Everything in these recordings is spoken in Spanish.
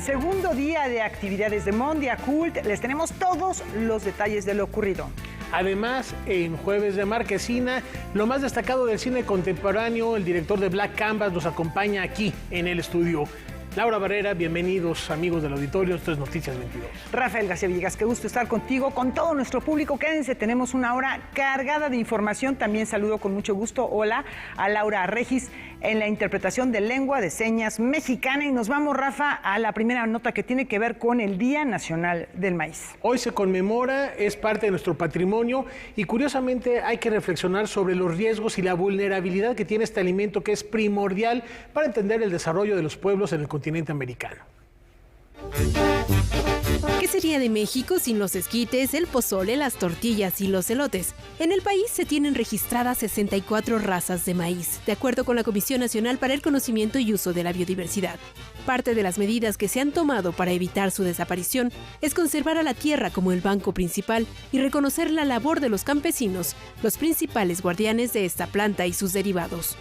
segundo día de actividades de Mondia Cult. Les tenemos todos los detalles de lo ocurrido. Además, en Jueves de Marquesina, lo más destacado del cine contemporáneo, el director de Black Canvas, nos acompaña aquí en el estudio. Laura Barrera, bienvenidos amigos del auditorio, esto es Noticias 22. Rafael García Villegas, qué gusto estar contigo, con todo nuestro público. Quédense, tenemos una hora cargada de información. También saludo con mucho gusto, hola, a Laura Regis en la interpretación de lengua de señas mexicana. Y nos vamos, Rafa, a la primera nota que tiene que ver con el Día Nacional del Maíz. Hoy se conmemora, es parte de nuestro patrimonio y curiosamente hay que reflexionar sobre los riesgos y la vulnerabilidad que tiene este alimento, que es primordial para entender el desarrollo de los pueblos en el continente americano. ¿Qué sería de México sin los esquites, el pozole, las tortillas y los elotes? En el país se tienen registradas 64 razas de maíz, de acuerdo con la Comisión Nacional para el Conocimiento y Uso de la Biodiversidad. Parte de las medidas que se han tomado para evitar su desaparición es conservar a la tierra como el banco principal y reconocer la labor de los campesinos, los principales guardianes de esta planta y sus derivados.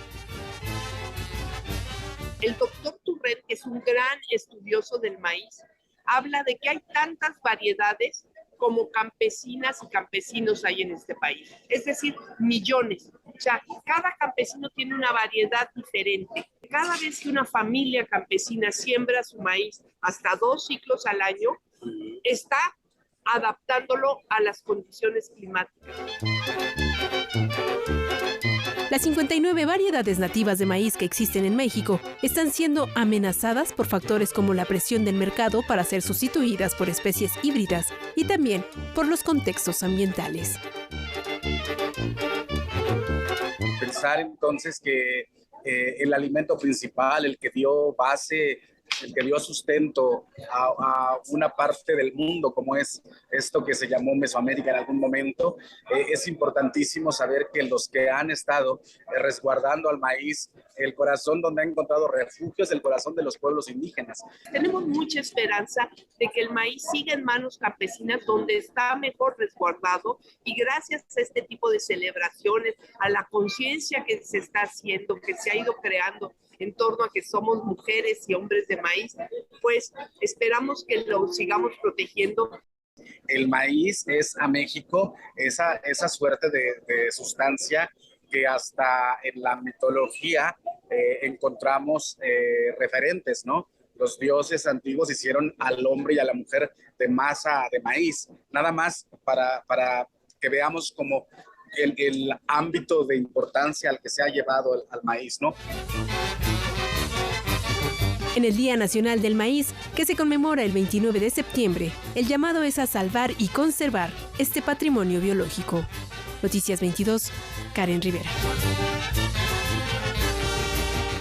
El doctor Turret, que es un gran estudioso del maíz, habla de que hay tantas variedades como campesinas y campesinos hay en este país. Es decir, millones. O sea, cada campesino tiene una variedad diferente. Cada vez que una familia campesina siembra su maíz hasta 2 ciclos al año, está adaptándolo a las condiciones climáticas. Las 59 variedades nativas de maíz que existen en México están siendo amenazadas por factores como la presión del mercado para ser sustituidas por especies híbridas y también por los contextos ambientales. Pensar entonces que el alimento principal, el que dio base, el que dio sustento a una parte del mundo, como es esto que se llamó Mesoamérica en algún momento, es importantísimo saber que los que han estado resguardando al maíz, el corazón donde han encontrado refugio es el corazón de los pueblos indígenas. Tenemos mucha esperanza de que el maíz siga en manos campesinas donde está mejor resguardado, y gracias a este tipo de celebraciones, a la conciencia que se está haciendo, que se ha ido creando en torno a que somos mujeres y hombres de maíz, pues esperamos que lo sigamos protegiendo. El maíz es a México esa suerte de sustancia que hasta en la mitología encontramos referentes, ¿no? Los dioses antiguos hicieron al hombre y a la mujer de masa de maíz, nada más para que veamos como el ámbito de importancia al que se ha llevado al maíz, ¿no? En el Día Nacional del Maíz, que se conmemora el 29 de septiembre, el llamado es a salvar y conservar este patrimonio biológico. Noticias 22, Karen Rivera.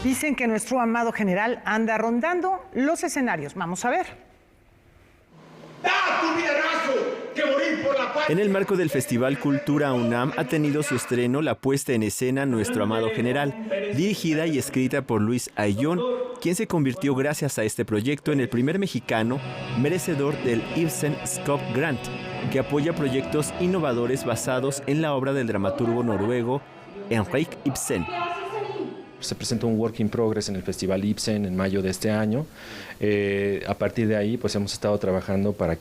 Dicen que nuestro amado general anda rondando los escenarios. Vamos a ver. ¡Da tu liderazgo! En el marco del Festival Cultura UNAM ha tenido su estreno la puesta en escena Nuestro Amado General, dirigida y escrita por Luis Ayllón, quien se convirtió gracias a este proyecto en el primer mexicano merecedor del Ibsen Scope Grant, que apoya proyectos innovadores basados en la obra del dramaturgo noruego Henrik Ibsen. Se presentó un Work in Progress en el Festival Ibsen en mayo de este año. A partir de ahí pues hemos estado trabajando para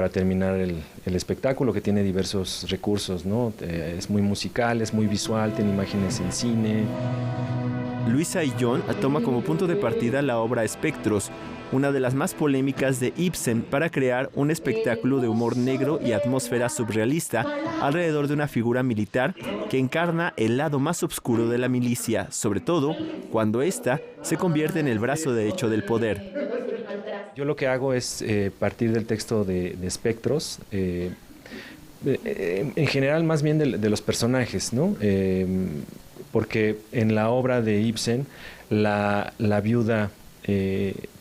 terminar el espectáculo, que tiene diversos recursos, ¿no? Es muy musical, es muy visual, tiene imágenes en cine. Luis Ayllón toma como punto de partida la obra Espectros, una de las más polémicas de Ibsen, para crear un espectáculo de humor negro y atmósfera surrealista alrededor de una figura militar que encarna el lado más oscuro de la milicia, sobre todo cuando ésta se convierte en el brazo derecho del poder. Yo lo que hago es partir del texto de Espectros, en general más bien de los personajes, ¿no? Porque en la obra de Ibsen la viuda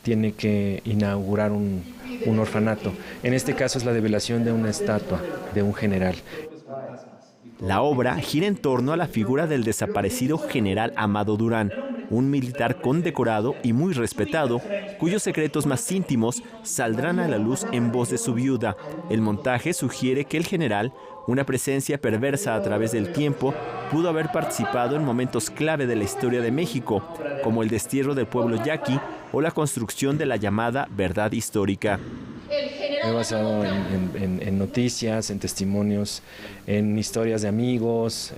tiene que inaugurar un orfanato. En este caso es la develación de una estatua de un general. La obra gira en torno a la figura del desaparecido general Amado Durán, un militar condecorado y muy respetado, cuyos secretos más íntimos saldrán a la luz en voz de su viuda. El montaje sugiere que el general, una presencia perversa a través del tiempo, pudo haber participado en momentos clave de la historia de México, como el destierro del pueblo yaqui o la construcción de la llamada verdad histórica. Me he basado en noticias, en testimonios, en historias de amigos,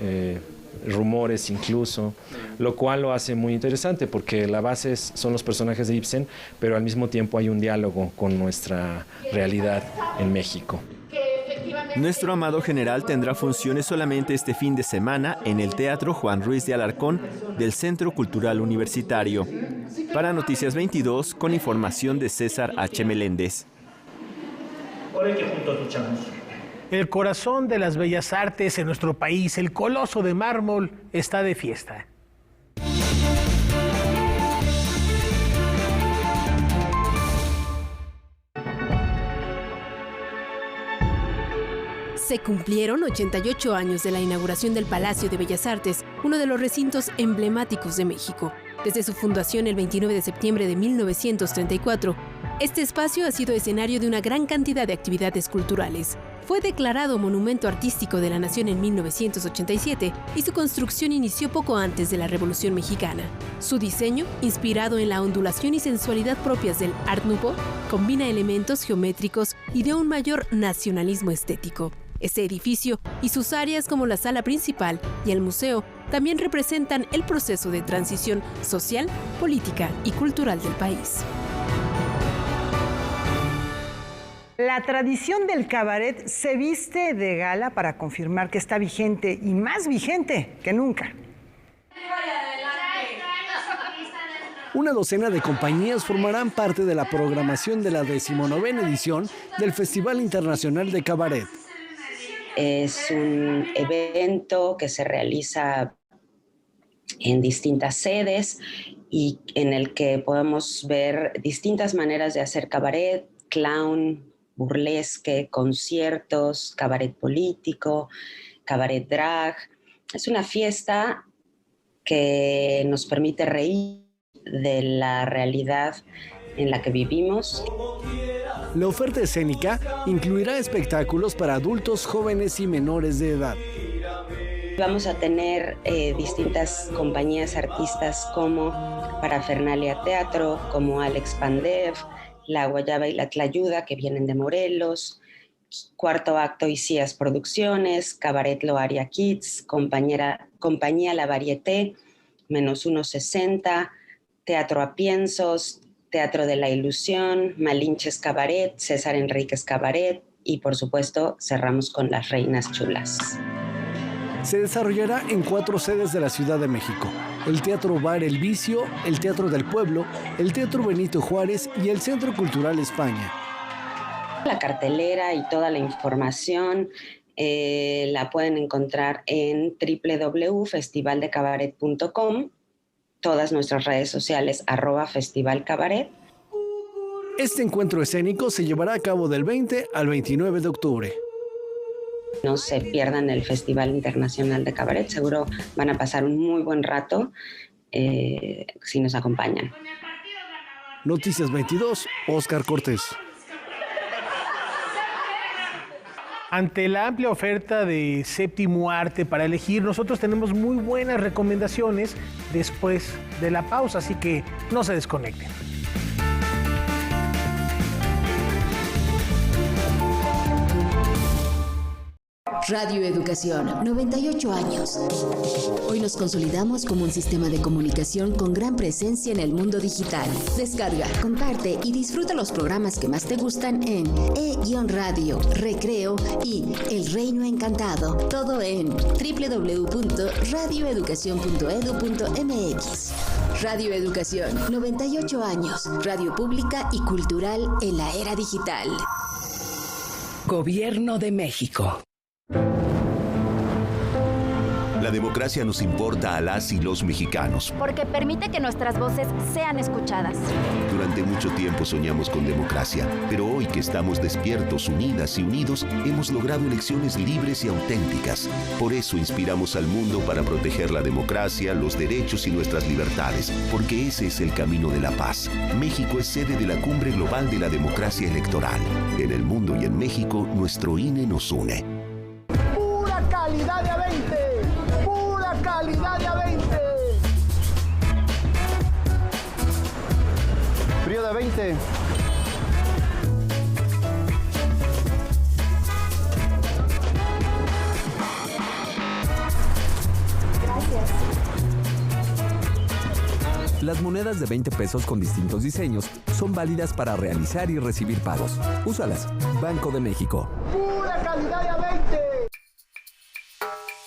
rumores incluso, lo cual lo hace muy interesante porque la base son los personajes de Ibsen, pero al mismo tiempo hay un diálogo con nuestra realidad en México. Nuestro amado general tendrá funciones solamente este fin de semana en el Teatro Juan Ruiz de Alarcón del Centro Cultural Universitario. Para Noticias 22, con información de César H. Meléndez. El corazón de las bellas artes en nuestro país, el Coloso de Mármol, está de fiesta. Se cumplieron 88 años de la inauguración del Palacio de Bellas Artes, uno de los recintos emblemáticos de México. Desde su fundación el 29 de septiembre de 1934, este espacio ha sido escenario de una gran cantidad de actividades culturales. Fue declarado Monumento Artístico de la Nación en 1987 y su construcción inició poco antes de la Revolución Mexicana. Su diseño, inspirado en la ondulación y sensualidad propias del Art Nouveau, combina elementos geométricos y de un mayor nacionalismo estético. Este edificio y sus áreas como la sala principal y el museo también representan el proceso de transición social, política y cultural del país. La tradición del cabaret se viste de gala para confirmar que está vigente y más vigente que nunca. Una docena de compañías formarán parte de la programación de la 19ª edición del Festival Internacional de Cabaret. Es un evento que se realiza en distintas sedes y en el que podemos ver distintas maneras de hacer cabaret, clown, burlesque, conciertos, cabaret político, cabaret drag. Es una fiesta que nos permite reír de la realidad en la que vivimos. La oferta escénica incluirá espectáculos para adultos, jóvenes y menores de edad. Vamos a tener distintas compañías artistas como Parafernalia Teatro, como Alex Pandev, La Guayaba y la Tlayuda, que vienen de Morelos, Cuarto Acto y Cías Producciones, Cabaret Loaria Kids, Compañía La Varieté, Menos 160, Teatro Apiensos, Teatro de la Ilusión, Malinches Cabaret, César Enríquez Cabaret y, por supuesto, cerramos con Las Reinas Chulas. Se desarrollará en 4 sedes de la Ciudad de México: el Teatro Bar El Vicio, el Teatro del Pueblo, el Teatro Benito Juárez y el Centro Cultural España. La cartelera y toda la información la pueden encontrar en www.festivaldecabaret.com, todas nuestras redes sociales @festivalcabaret. Este encuentro escénico se llevará a cabo del 20 al 29 de octubre. No se pierdan el Festival Internacional de Cabaret, seguro van a pasar un muy buen rato si nos acompañan. Noticias 22, Óscar Cortés. Ante la amplia oferta de séptimo arte para elegir, nosotros tenemos muy buenas recomendaciones después de la pausa, así que no se desconecten. Radio Educación, 98 años. Hoy nos consolidamos como un sistema de comunicación con gran presencia en el mundo digital. Descarga, comparte y disfruta los programas que más te gustan en E-Radio, Recreo y El Reino Encantado. Todo en www.radioeducacion.edu.mx. Radio Educación, 98 años. Radio pública y cultural en la era digital. Gobierno de México. La democracia nos importa a las y los mexicanos. Porque permite que nuestras voces sean escuchadas. Durante mucho tiempo soñamos con democracia, pero hoy que estamos despiertos, unidas y unidos, hemos logrado elecciones libres y auténticas. Por eso inspiramos al mundo para proteger la democracia, los derechos y nuestras libertades, porque ese es el camino de la paz. México es sede de la Cumbre Global de la Democracia Electoral. En el mundo y en México, nuestro INE nos une. ¡Pura calidad de A20! ¡Pura calidad de A20! cambio de 20. Las monedas de 20 pesos con distintos diseños son válidas para realizar y recibir pagos. Úsalas. Banco de México. ¡Pura calidad de a 20!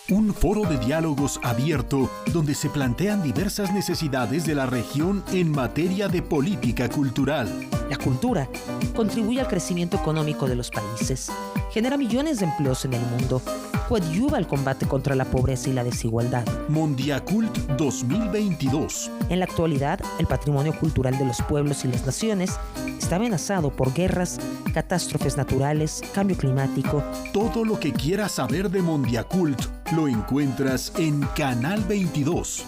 Un foro de diálogos abierto donde se plantean diversas necesidades de la región en materia de política cultural. La cultura contribuye al crecimiento económico de los países, genera millones de empleos en el mundo, coadyuva al combate contra la pobreza y la desigualdad. Mondiacult 2022. En la actualidad, el patrimonio cultural de los pueblos y las naciones está amenazado por guerras, catástrofes naturales, cambio climático. Todo lo que quieras saber de Mondiacult lo encuentras en Canal 22.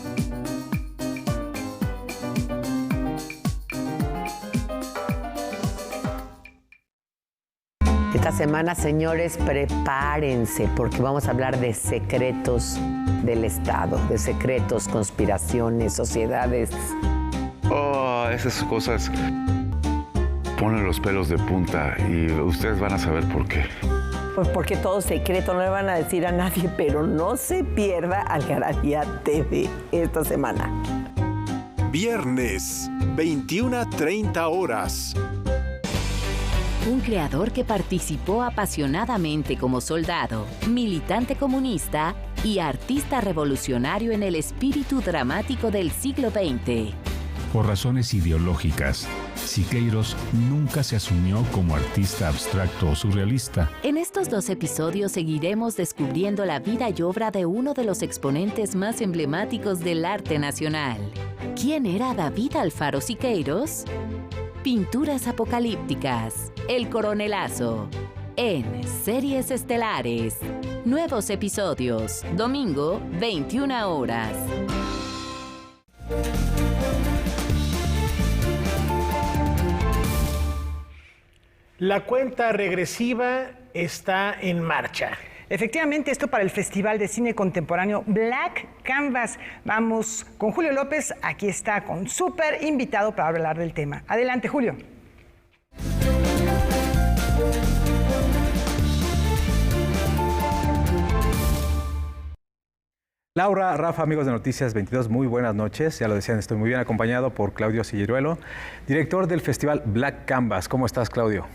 Esta semana, señores, prepárense porque vamos a hablar de secretos del Estado, de secretos, conspiraciones, sociedades. Oh, esas cosas ponen los pelos de punta y ustedes van a saber por qué. Pues porque todo secreto, no le van a decir a nadie, pero no se pierda Algarabía TV esta semana. Viernes, 21:30 horas. Un creador que participó apasionadamente como soldado, militante comunista y artista revolucionario en el espíritu dramático del siglo XX. Por razones ideológicas, Siqueiros nunca se asumió como artista abstracto o surrealista. En estos 2 episodios seguiremos descubriendo la vida y obra de uno de los exponentes más emblemáticos del arte nacional. ¿Quién era David Alfaro Siqueiros? Pinturas apocalípticas, El Coronelazo, en Series Estelares. Nuevos episodios, domingo, 21 horas. La cuenta regresiva está en marcha. Efectivamente, esto para el Festival de Cine Contemporáneo Black Canvas. Vamos con Julio López, aquí está con súper invitado para hablar del tema. Adelante, Julio. Laura, Rafa, amigos de Noticias 22, muy buenas noches. Ya lo decían, estoy muy bien acompañado por Claudio Silleruelo, director del Festival Black Canvas. ¿Cómo estás, Claudio?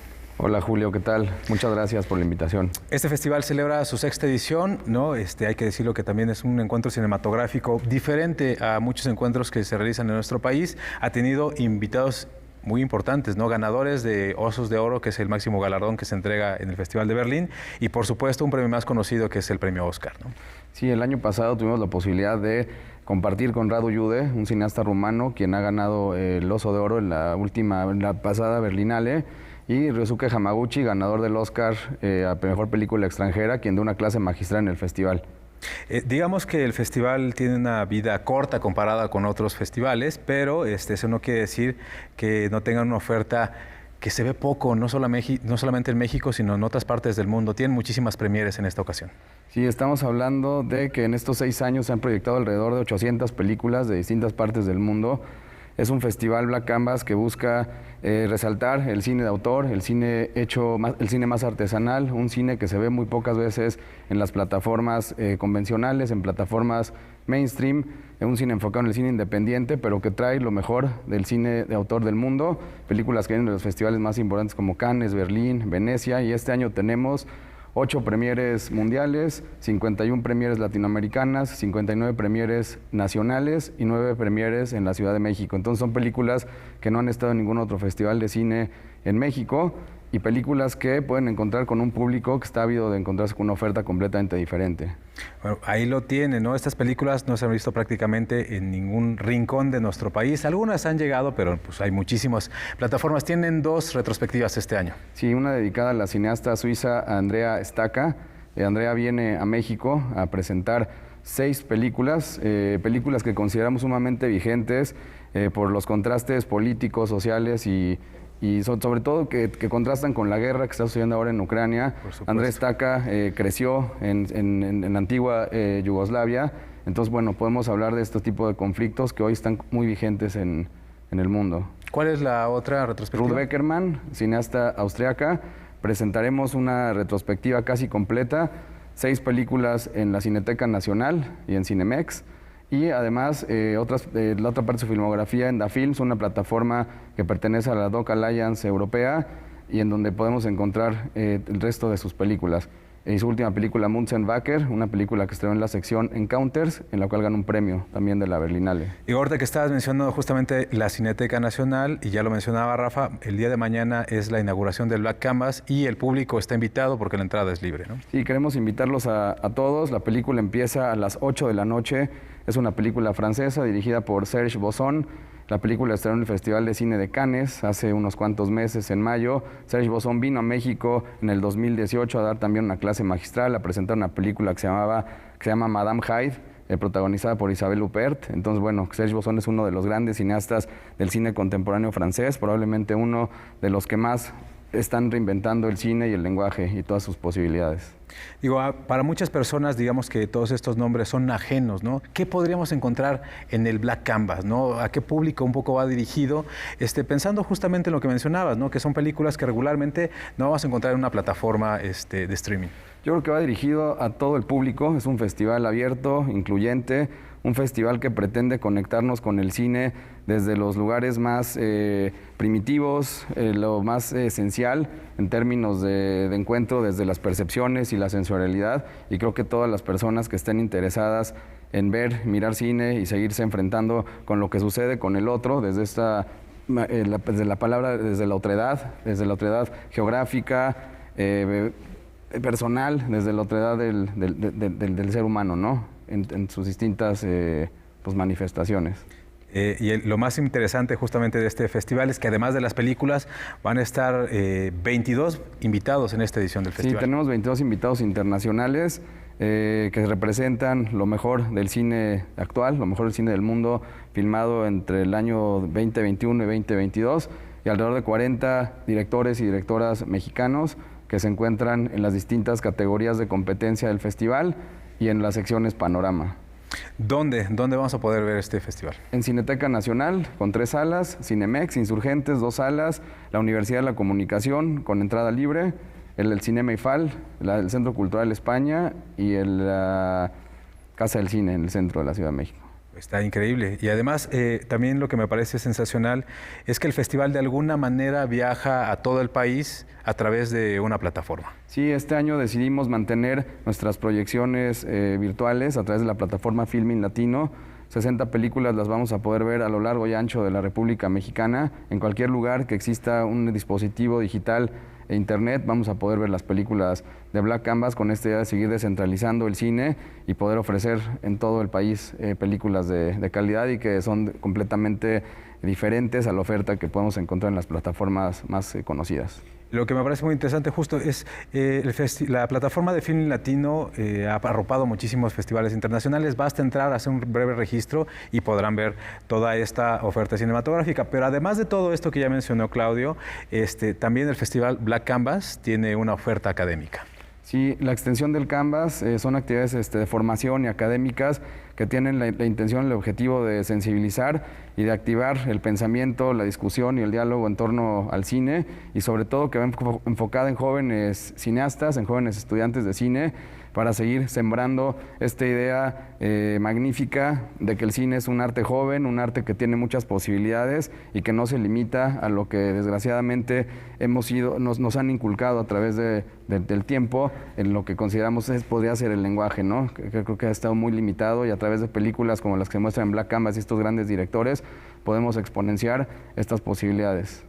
Hola Julio, ¿qué tal? Muchas gracias por la invitación. Este festival celebra su 6ª edición, ¿no? Hay que decirlo que también es un encuentro cinematográfico diferente a muchos encuentros que se realizan en nuestro país. Ha tenido invitados muy importantes, ¿no? Ganadores de Osos de Oro, que es el máximo galardón que se entrega en el Festival de Berlín, y por supuesto un premio más conocido que es el premio Oscar, ¿no? Sí, el año pasado tuvimos la posibilidad de compartir con Radu Jude, un cineasta rumano, quien ha ganado el Oso de Oro en la pasada Berlinale, y Ryosuke Hamaguchi, ganador del Oscar a Mejor Película Extranjera, quien dio una clase magistral en el festival. Digamos que el festival tiene una vida corta comparada con otros festivales, pero eso no quiere decir que no tengan una oferta que se ve poco, no solamente en México, sino en otras partes del mundo. Tienen muchísimas premieres en esta ocasión. Sí, estamos hablando de que en estos 6 años se han proyectado alrededor de 800 películas de distintas partes del mundo. Es un festival Black Canvas que busca resaltar el cine de autor, el cine más artesanal, un cine que se ve muy pocas veces en las plataformas convencionales, en plataformas mainstream, un cine enfocado en el cine independiente, pero que trae lo mejor del cine de autor del mundo, películas que vienen de los festivales más importantes como Cannes, Berlín, Venecia, y este año tenemos 8 premieres mundiales, 51 premieres latinoamericanas, 59 premieres nacionales y 9 premieres en la Ciudad de México. Entonces son películas que no han estado en ningún otro festival de cine en México y películas que pueden encontrar con un público que está ávido de encontrarse con una oferta completamente diferente. Bueno, ahí lo tienen, ¿no? Estas películas no se han visto prácticamente en ningún rincón de nuestro país. Algunas han llegado, pero pues hay muchísimas plataformas. Tienen 2 retrospectivas este año. Sí, una dedicada a la cineasta suiza Andrea Stacca. Andrea viene a México a presentar 6 películas, películas que consideramos sumamente vigentes por los contrastes políticos, sociales y sobre todo que contrastan con la guerra que está sucediendo ahora en Ucrania. Andrés Stacca creció en la antigua Yugoslavia, entonces bueno, podemos hablar de este tipo de conflictos que hoy están muy vigentes en el mundo. ¿Cuál es la otra retrospectiva? Ruth Beckermann, cineasta austriaca. Presentaremos una retrospectiva casi completa, 6 películas en la Cineteca Nacional y en Cinemex. Y además, la otra parte de su filmografía en Da Films, una plataforma que pertenece a la Doc Alliance Europea y en donde podemos encontrar el resto de sus películas. Y su última película, Münzenwacker, una película que estrenó en la sección Encounters, en la cual ganó un premio también de la Berlinale. Y ahorita que estabas mencionando justamente la Cineteca Nacional, y ya lo mencionaba Rafa, el día de mañana es la inauguración del Black Canvas y el público está invitado porque la entrada es libre, ¿no? Sí, queremos invitarlos a todos. La película empieza a las 8 de la noche. Es una película francesa dirigida por Serge Bosson. La película estrenó en el Festival de Cine de Cannes hace unos cuantos meses, en mayo. Serge Bosson vino a México en el 2018 a dar también una clase magistral, a presentar una película que se llama Madame Hyde, protagonizada por Isabelle Huppert. Entonces, bueno, Serge Bosson es uno de los grandes cineastas del cine contemporáneo francés, probablemente uno de los que más están reinventando el cine y el lenguaje y todas sus posibilidades. Digo, para muchas personas, digamos que todos estos nombres son ajenos, ¿no? ¿Qué podríamos encontrar en el Black Canvas, ¿no? ¿A qué público un poco va dirigido? Pensando justamente en lo que mencionabas, ¿no? Que son películas que regularmente no vamos a encontrar en una plataforma de streaming. Yo creo que va dirigido a todo el público. Es un festival abierto, incluyente, un festival que pretende conectarnos con el cine desde los lugares más primitivos, lo más esencial en términos de encuentro, desde las percepciones y la sensorialidad. Y creo que todas las personas que estén interesadas en mirar cine y seguirse enfrentando con lo que sucede con el otro, desde desde la otredad geográfica, personal, desde la otredad del ser humano, ¿no? En sus distintas manifestaciones. Y lo más interesante justamente de este festival es que además de las películas van a estar 22 invitados en esta edición del festival. Sí, tenemos 22 invitados internacionales que representan lo mejor del cine actual, lo mejor del cine del mundo, filmado entre el año 2021 y 2022, y alrededor de 40 directores y directoras mexicanos que se encuentran en las distintas categorías de competencia del festival y en las secciones Panorama. ¿Dónde vamos a poder ver este festival? En Cineteca Nacional, con 3 salas, Cinemex, Insurgentes, 2 salas, la Universidad de la Comunicación, con entrada libre, el Cinema IFAL, el Centro Cultural España y la Casa del Cine en el centro de la Ciudad de México. Está increíble. Y además, también lo que me parece sensacional es que el festival de alguna manera viaja a todo el país a través de una plataforma. Sí, este año decidimos mantener nuestras proyecciones virtuales a través de la plataforma Filmin Latino. 60 películas las vamos a poder ver a lo largo y ancho de la República Mexicana. En cualquier lugar que exista un dispositivo digital e internet, vamos a poder ver las películas de Black Canvas con esta idea de seguir descentralizando el cine y poder ofrecer en todo el país películas de calidad y que son completamente diferentes a la oferta que podemos encontrar en las plataformas más conocidas. Lo que me parece muy interesante justo es la plataforma de Film Latino ha arropado muchísimos festivales internacionales. Basta entrar, hacer un breve registro y podrán ver toda esta oferta cinematográfica. Pero además de todo esto que ya mencionó Claudio, también el festival Black Canvas tiene una oferta académica. Sí, la extensión del Canvas son actividades de formación y académicas que tienen la intención, el objetivo de sensibilizar y de activar el pensamiento, la discusión y el diálogo en torno al cine y sobre todo que va enfocada en jóvenes cineastas, en jóvenes estudiantes de cine, para seguir sembrando esta idea magnífica de que el cine es un arte joven, un arte que tiene muchas posibilidades y que no se limita a lo que desgraciadamente nos han inculcado a través del tiempo en lo que consideramos podría ser el lenguaje, ¿no? Que creo que ha estado muy limitado y a través de películas como las que se muestran en Black Canvas y estos grandes directores podemos exponenciar estas posibilidades.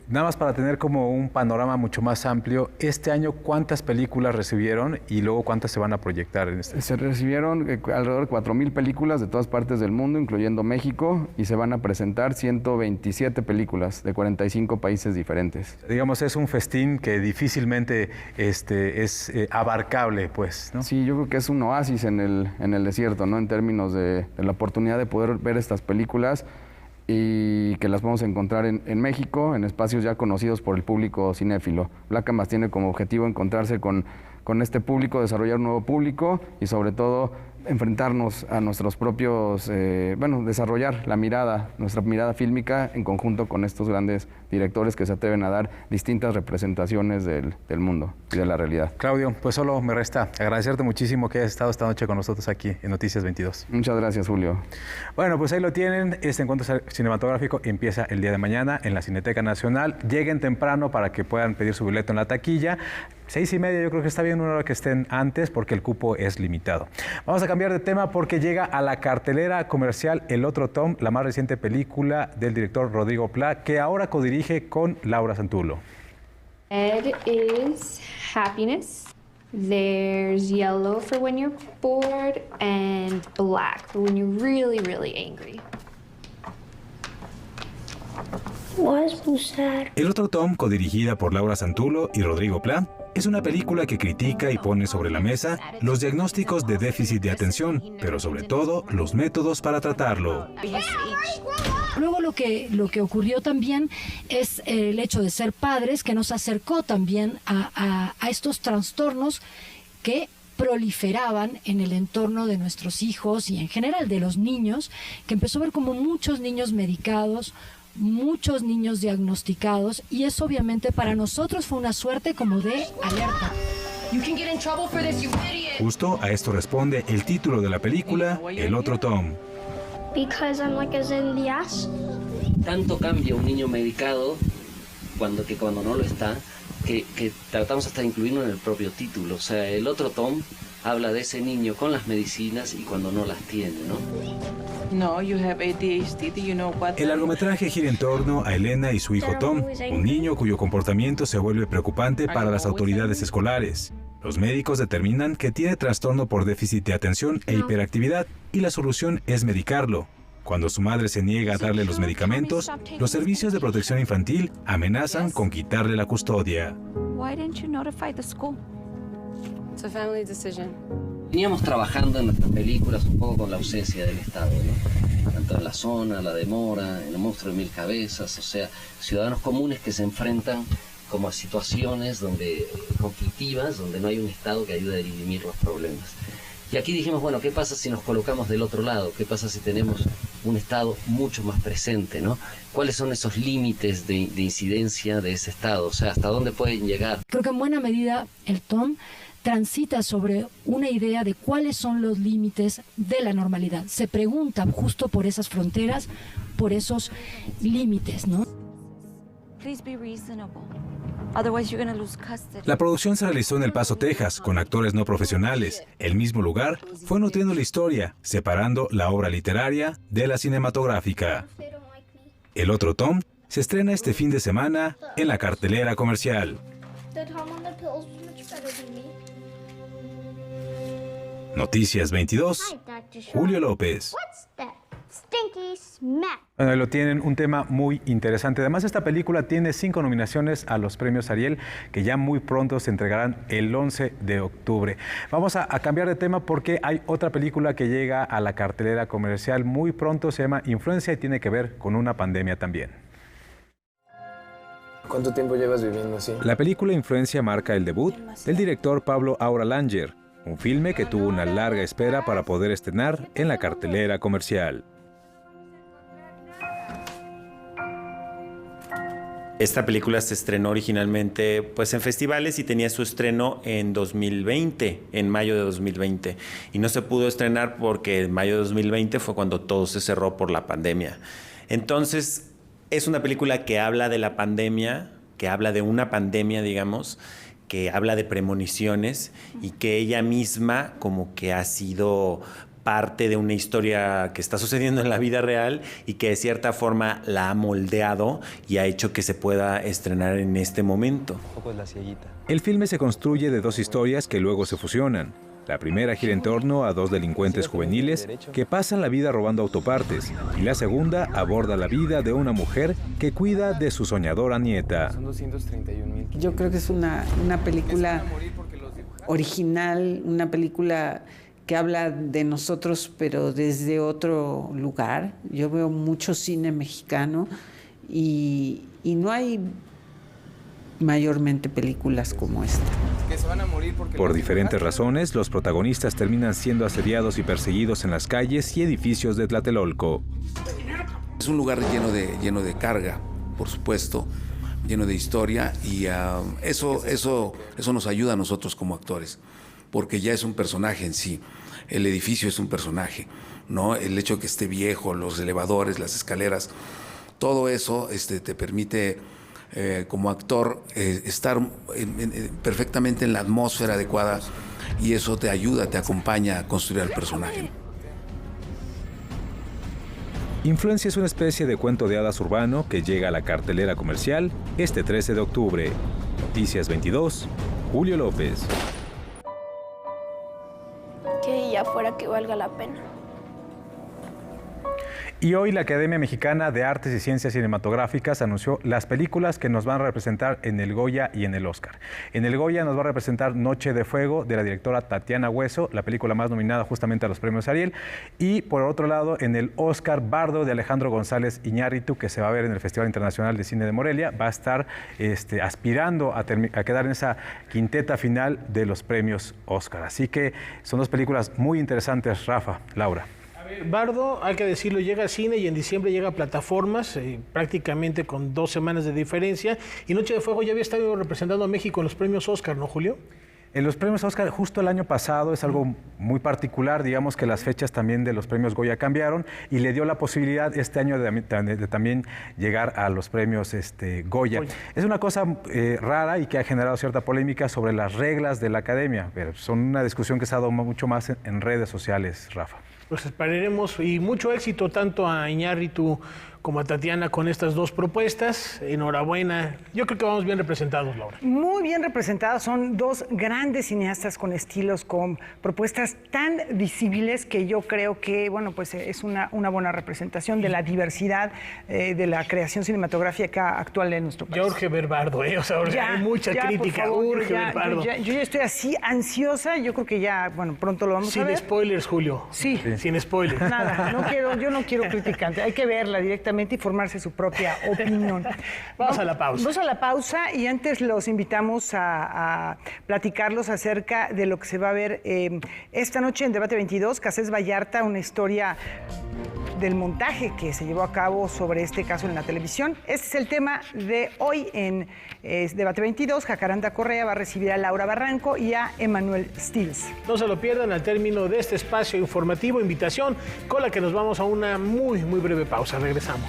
Nada más para tener como un panorama mucho más amplio, este año ¿cuántas películas recibieron y luego cuántas se van a proyectar en este? Se recibieron alrededor de 4,000 películas de todas partes del mundo, incluyendo México, y se van a presentar 127 películas de 45 países diferentes. Digamos, es un festín que difícilmente es abarcable, pues, ¿no? Sí, yo creo que es un oasis en el desierto, ¿no? En términos de la oportunidad de poder ver estas películas y que las vamos a encontrar en México, en espacios ya conocidos por el público cinéfilo. Black Canvas tiene como objetivo encontrarse con con este público, desarrollar un nuevo público y sobre todo enfrentarnos a nuestros propios, desarrollar nuestra mirada fílmica en conjunto con estos grandes directores que se atreven a dar distintas representaciones del mundo y de la realidad. Claudio, pues solo me resta agradecerte muchísimo que hayas estado esta noche con nosotros aquí en Noticias 22. Muchas gracias, Julio. Bueno, pues ahí lo tienen. Este encuentro cinematográfico empieza el día de mañana en la Cineteca Nacional. Lleguen temprano para que puedan pedir su boleto en la taquilla. 6:30, yo creo que está bien una hora que estén antes porque el cupo es limitado. Vamos a cambiar de tema porque llega a la cartelera comercial El Otro Tom, la más reciente película del director Rodrigo Pla, que ahora codirige con Laura Santulo. Red is happiness. There's yellow for when you're bored and black for when you're really, really angry. El Otro Tom, codirigida por Laura Santulo y Rodrigo Pla, es una película que critica y pone sobre la mesa los diagnósticos de déficit de atención, pero sobre todo los métodos para tratarlo. Luego lo que ocurrió también es el hecho de ser padres, que nos acercó también a estos trastornos que proliferaban en el entorno de nuestros hijos y en general de los niños, que empezó a ver como muchos niños medicados, muchos niños diagnosticados, y eso obviamente para nosotros fue una suerte como de alerta. Justo a esto responde el título de la película, El Otro Tom. Tanto cambia un niño medicado cuando no lo está, que tratamos hasta de incluirlo en el propio título. O sea, El Otro Tom habla de ese niño con las medicinas y cuando no las tiene, ¿no? El largometraje gira en torno a Elena y su hijo Tom, un niño cuyo comportamiento se vuelve preocupante para las autoridades escolares. Los médicos determinan que tiene trastorno por déficit de atención e hiperactividad y la solución es medicarlo. Cuando su madre se niega a darle los medicamentos, los servicios de protección infantil amenazan con quitarle la custodia. Veníamos trabajando en nuestras películas un poco con la ausencia del Estado, ¿no? Tanto en La Zona, La Demora, en El Monstruo de Mil Cabezas, o sea, ciudadanos comunes que se enfrentan como a situaciones conflictivas, donde no hay un Estado que ayude a dirimir los problemas. Y aquí dijimos, bueno, ¿qué pasa si nos colocamos del otro lado? ¿Qué pasa si tenemos un Estado mucho más presente, ¿no? ¿Cuáles son esos límites de incidencia de ese Estado? O sea, ¿hasta dónde pueden llegar? Creo que en buena medida el Tom transita sobre una idea de cuáles son los límites de la normalidad. Se pregunta justo por esas fronteras, por esos límites, ¿no? La producción se realizó en El Paso, Texas, con actores no profesionales. El mismo lugar fue nutriendo la historia, separando la obra literaria de la cinematográfica. El Otro Tom se estrena este fin de semana en la cartelera comercial. Noticias 22, Julio López. Bueno, ahí lo tienen, un tema muy interesante. Además, esta película tiene 5 nominaciones a los premios Ariel, que ya muy pronto se entregarán el 11 de octubre. Vamos a cambiar de tema porque hay otra película que llega a la cartelera comercial muy pronto, se llama Influencia y tiene que ver con una pandemia también. ¿Cuánto tiempo llevas viviendo así? La película Influencia marca el debut del director Pablo Aura-Langer, un filme que tuvo una larga espera para poder estrenar en la cartelera comercial. Esta película se estrenó originalmente pues, en festivales y tenía su estreno en 2020, en mayo de 2020. Y no se pudo estrenar porque en mayo de 2020 fue cuando todo se cerró por la pandemia. Entonces, es una película que habla de la pandemia, que habla de una pandemia, digamos, que habla de premoniciones y que ella misma como que ha sido parte de una historia que está sucediendo en la vida real y que de cierta forma la ha moldeado y ha hecho que se pueda estrenar en este momento. El filme se construye de 2 historias que luego se fusionan. La primera gira en torno a 2 delincuentes juveniles que pasan la vida robando autopartes y la segunda aborda la vida de una mujer que cuida de su soñadora nieta. Yo creo que es una película original, una película que habla de nosotros pero desde otro lugar. Yo veo mucho cine mexicano y no hay mayormente películas como esta. Por diferentes razones, los protagonistas terminan siendo asediados y perseguidos en las calles y edificios de Tlatelolco. Es un lugar lleno de carga, por supuesto, lleno de historia, y eso nos ayuda a nosotros como actores, porque ya es un personaje en sí. El edificio es un personaje, ¿no? El hecho de que esté viejo, los elevadores, las escaleras, todo eso te permite como actor estar perfectamente en la atmósfera adecuada, y eso te ayuda, te acompaña a construir al personaje. Influencia es una especie de cuento de hadas urbano que llega a la cartelera comercial este 13 de octubre. Noticias 22, Julio López. Que ya fuera que valga la pena. Y hoy la Academia Mexicana de Artes y Ciencias Cinematográficas anunció las películas que nos van a representar en el Goya y en el Oscar. En el Goya nos va a representar Noche de Fuego, de la directora Tatiana Hueso, la película más nominada justamente a los premios Ariel. Y por otro lado, en el Oscar, Bardo, de Alejandro González Iñárritu, que se va a ver en el Festival Internacional de Cine de Morelia, va a estar aspirando a quedar en esa quinteta final de los premios Oscar. Así que son dos películas muy interesantes, Rafa, Laura. Bardo, hay que decirlo, llega a cine y en diciembre llega a plataformas, prácticamente con 2 semanas de diferencia. Y Noche de Fuego ya había estado representando a México en los premios Oscar, ¿no, Julio? En los premios Oscar, justo el año pasado, es algo muy particular, digamos que las fechas también de los premios Goya cambiaron y le dio la posibilidad este año de también llegar a los premios Goya. Es una cosa rara y que ha generado cierta polémica sobre las reglas de la Academia, pero son una discusión que se ha dado mucho más en redes sociales, Rafa. Pues esperaremos, y mucho éxito tanto a Iñárritu como a Tatiana con estas dos propuestas. Enhorabuena. Yo creo que vamos bien representados, Laura. Muy bien representados. Son dos grandes cineastas con estilos, con propuestas tan visibles que yo creo que, bueno, pues es una buena representación de la diversidad de la creación cinematográfica actual en nuestro país. Ya urge ver Bardo, o sea, hay mucha crítica, favor, urge ver Bardo. Yo ya estoy así ansiosa, yo creo que ya, bueno, pronto lo vamos a ver. Sin spoilers, Julio. Sí. Sin spoilers. Nada, yo no quiero criticante, hay que verla directamente y formarse su propia opinión. Vamos a la pausa. Vamos a la pausa y antes los invitamos a platicarlos acerca de lo que se va a ver esta noche en Debate 22, Casés Vallarta, una historia del montaje que se llevó a cabo sobre este caso en la televisión. Este es el tema de hoy en Debate 22. Jacaranda Correa va a recibir a Laura Barranco y a Emanuel Stills. No se lo pierdan al término de este espacio informativo, invitación con la que nos vamos a una muy breve pausa. Regresamos.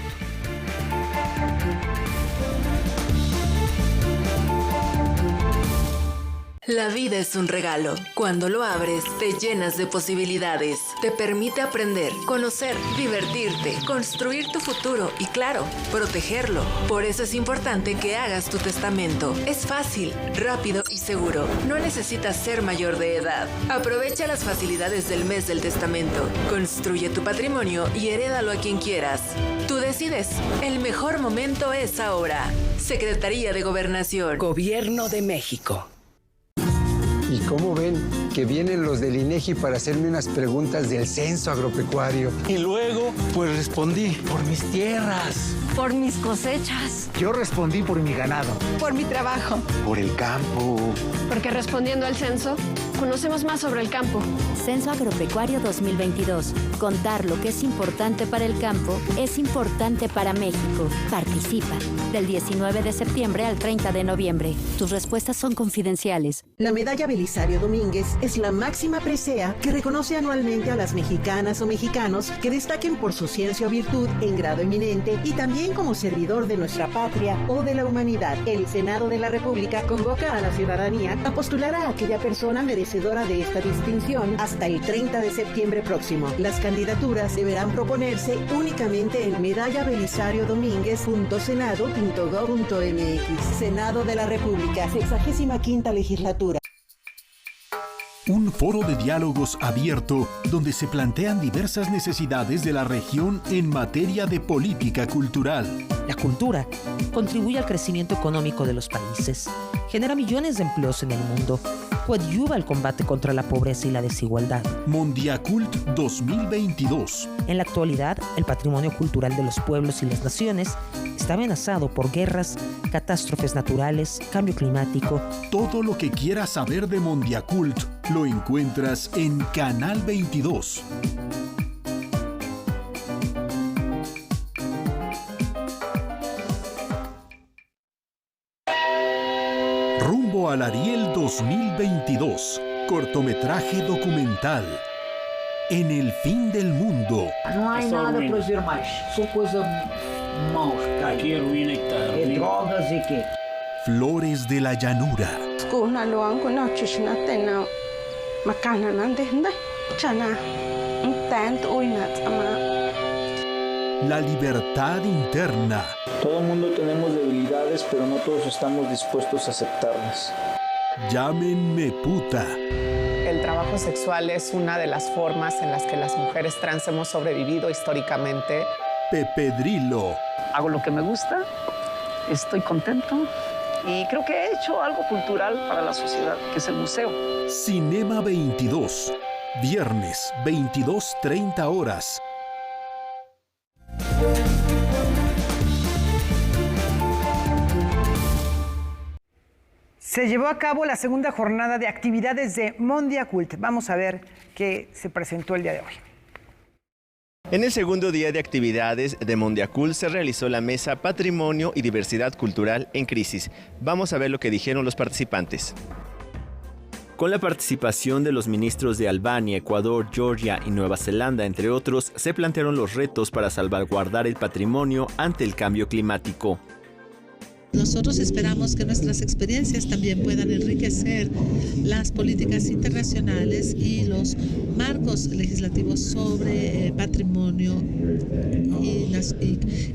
La vida es un regalo. Cuando lo abres, te llenas de posibilidades. Te permite aprender, conocer, divertirte, construir tu futuro y, claro, protegerlo. Por eso es importante que hagas tu testamento. Es fácil, rápido y seguro. No necesitas ser mayor de edad. Aprovecha las facilidades del mes del testamento. Construye tu patrimonio y herédalo a quien quieras. Tú decides. El mejor momento es ahora. Secretaría de Gobernación. Gobierno de México. ¿Y cómo ven que vienen los del INEGI para hacerme unas preguntas del censo agropecuario? Y luego, pues respondí, por mis tierras. Por mis cosechas. Yo respondí por mi ganado. Por mi trabajo. Por el campo. Porque respondiendo al censo, conocemos más sobre el campo. Censo Agropecuario 2022. Contar lo que es importante para el campo es importante para México. Participa. Del 19 de septiembre al 30 de noviembre. Tus respuestas son confidenciales. La medalla Belisario Domínguez es la máxima presea que reconoce anualmente a las mexicanas o mexicanos que destaquen por su ciencia o virtud en grado eminente y también como servidor de nuestra patria o de la humanidad. El Senado de la República convoca a la ciudadanía a postular a aquella persona merecedora de esta distinción hasta el 30 de septiembre próximo. Las candidaturas deberán proponerse únicamente en medallaBelisario.senado.gov.mx. Senado de la República, 65ª legislatura. Un foro de diálogos abierto donde se plantean diversas necesidades de la región en materia de política cultural. La cultura contribuye al crecimiento económico de los países, genera millones de empleos en el mundo, coadyuva al combate contra la pobreza y la desigualdad. Mondiacult 2022. En la actualidad, el patrimonio cultural de los pueblos y las naciones está amenazado por guerras, catástrofes naturales, cambio climático. Todo lo que quieras saber de Mondiacult lo encuentras en Canal 22. Rumbo al Ariel 2022. Cortometraje documental. En el fin del mundo. Não há nada para ver mais. Só coisa maus. Aqui é ruína que está. É drogas e quê? Flores de la llanura. Kuna luang kuna chushna tena makana nande nda chana tant uinat ama. La libertad interna. Todo el mundo tenemos debilidades, pero no todos estamos dispuestos a aceptarlas. Llámenme puta. El trabajo sexual es una de las formas en las que las mujeres trans hemos sobrevivido históricamente. Pepedrilo. Hago lo que me gusta, estoy contento y creo que he hecho algo cultural para la sociedad, que es el museo. Cinema 22. Viernes, 22:30 horas. Se llevó a cabo la segunda jornada de actividades de Mondiacult. Vamos a ver qué se presentó el día de hoy. En el segundo día de actividades de Mondiacult se realizó la mesa Patrimonio y Diversidad Cultural en Crisis. Vamos a ver lo que dijeron los participantes. Con la participación de los ministros de Albania, Ecuador, Georgia y Nueva Zelanda, entre otros, se plantearon los retos para salvaguardar el patrimonio ante el cambio climático. Nosotros esperamos que nuestras experiencias también puedan enriquecer las políticas internacionales y los marcos legislativos sobre patrimonio y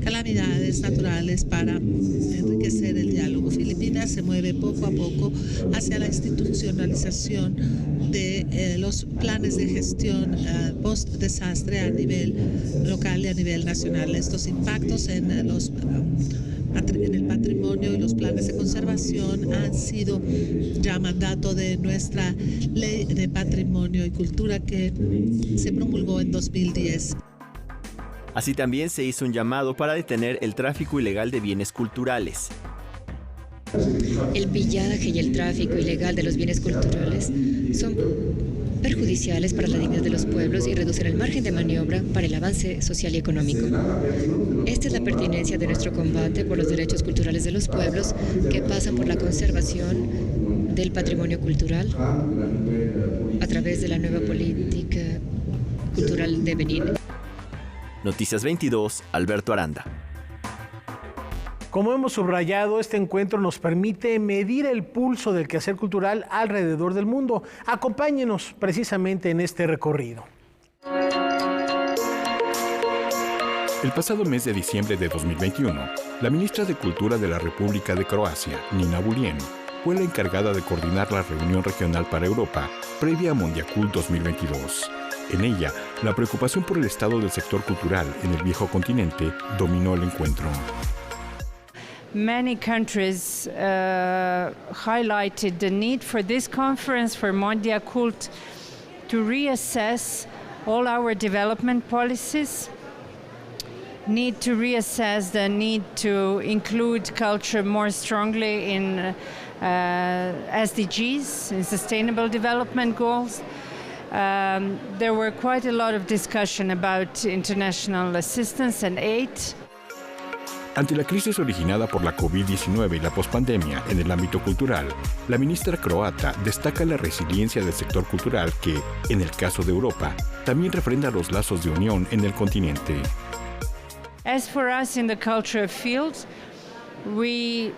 calamidades naturales para enriquecer el diálogo. Filipinas se mueve poco a poco hacia la institucionalización de los planes de gestión post-desastre a nivel local y a nivel nacional. Estos impactos en el patrimonio y los planes de conservación han sido ya mandato de nuestra ley de patrimonio y cultura que se promulgó en 2010. Así también se hizo un llamado para detener el tráfico ilegal de bienes culturales. El pillaje y el tráfico ilegal de los bienes culturales son perjudiciales para la dignidad de los pueblos y reducen el margen de maniobra para el avance social y económico. Esta es la pertinencia de nuestro combate por los derechos culturales de los pueblos, que pasa por la conservación del patrimonio cultural a través de la nueva política cultural de Benín. Noticias 22, Alberto Aranda. Como hemos subrayado, este encuentro nos permite medir el pulso del quehacer cultural alrededor del mundo. Acompáñenos precisamente en este recorrido. El pasado mes de diciembre de 2021, la ministra de Cultura de la República de Croacia, Nina Vulin, fue la encargada de coordinar la reunión regional para Europa previa a Mondiacult 2022. En ella, la preocupación por el estado del sector cultural en el viejo continente dominó el encuentro. Many countries highlighted the need for this conference, for Mondiacult, to reassess all our development policies, need to reassess the need to include culture more strongly in SDGs, in Sustainable Development Goals. There were quite a lot of discussion about international assistance and aid. Ante la crisis originada por la COVID-19 y la pospandemia en el ámbito cultural, la ministra croata destaca la resiliencia del sector cultural que, en el caso de Europa, también refrenda los lazos de unión en el continente. As for us in the cultural field, we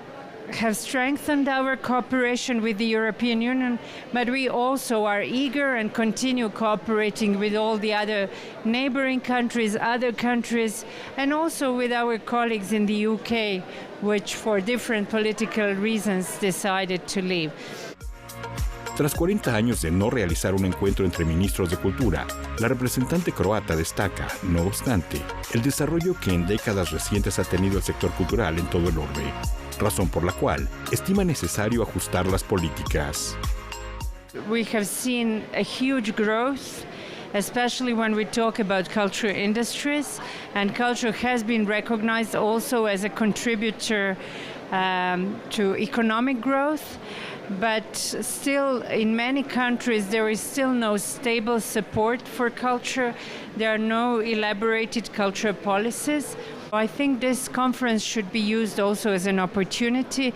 have strengthened our cooperation with the European Union, but we also are eager and continue cooperating with all the other neighboring countries, and also with our colleagues in the UK, which for different political reasons decided to leave. Tras 40 años de no realizar un encuentro entre ministros de cultura, la representante croata destaca, no obstante, el desarrollo que en décadas recientes ha tenido el sector cultural en todo el orbe, razón por la cual estima necesario ajustar las políticas. we have seen a huge growth, especially when we talk about culture industries, and culture has been recognized also as a contributor to economic growth. But still, in many countries, there is still no stable support for culture. There are no elaborated culture policies. I think this conference should be used also as an opportunity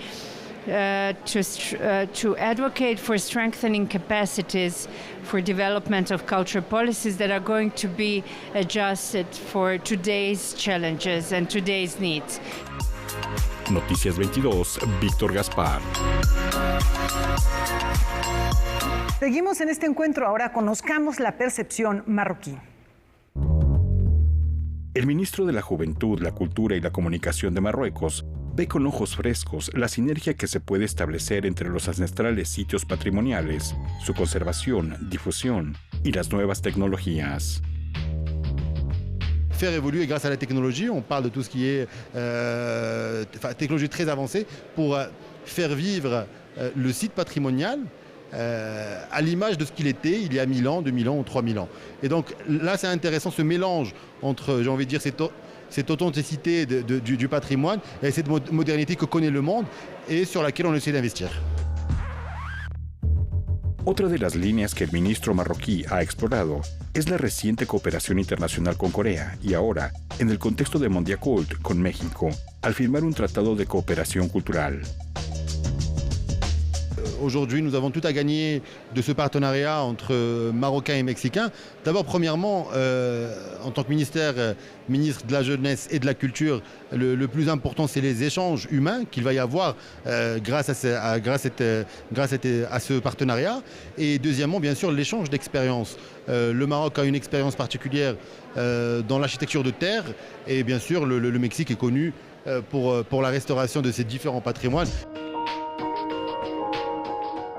to advocate for strengthening capacities for development of culture policies that are going to be adjusted for today's challenges and today's needs. Noticias 22, Víctor Gaspar. Seguimos en este encuentro. Ahora conozcamos la percepción marroquí. El ministro de la Juventud, la Cultura y la Comunicación de Marruecos ve con ojos frescos la sinergia que se puede establecer entre los ancestrales sitios patrimoniales, su conservación, difusión y las nuevas tecnologías. Faire évoluer grâce à la technologie, on parle de tout ce qui est technologie très avancée pour faire vivre le site patrimonial à l'image de ce qu'il était il y a 1000 ans, 2000 ans ou 3000 ans. Et donc là c'est intéressant ce mélange entre, j'ai envie de dire, cette authenticité du patrimoine et cette modernité que connaît le monde et sur laquelle on essaie d'investir. Otra de las líneas que el ministro marroquí ha explorado es la reciente cooperación internacional con Corea y ahora, en el contexto de Mondiacult con México, al firmar un tratado de cooperación cultural. Aujourd'hui, nous avons tout à gagner de ce partenariat entre Marocains et Mexicains. D'abord, premièrement, en tant que ministre de la Jeunesse et de la Culture, le plus important, c'est les échanges humains qu'il va y avoir grâce à ce partenariat. Et deuxièmement, bien sûr, l'échange d'expériences. Le Maroc a une expérience particulière dans l'architecture de terre et bien sûr, le Mexique est connu pour la restauration de ces différents patrimoines.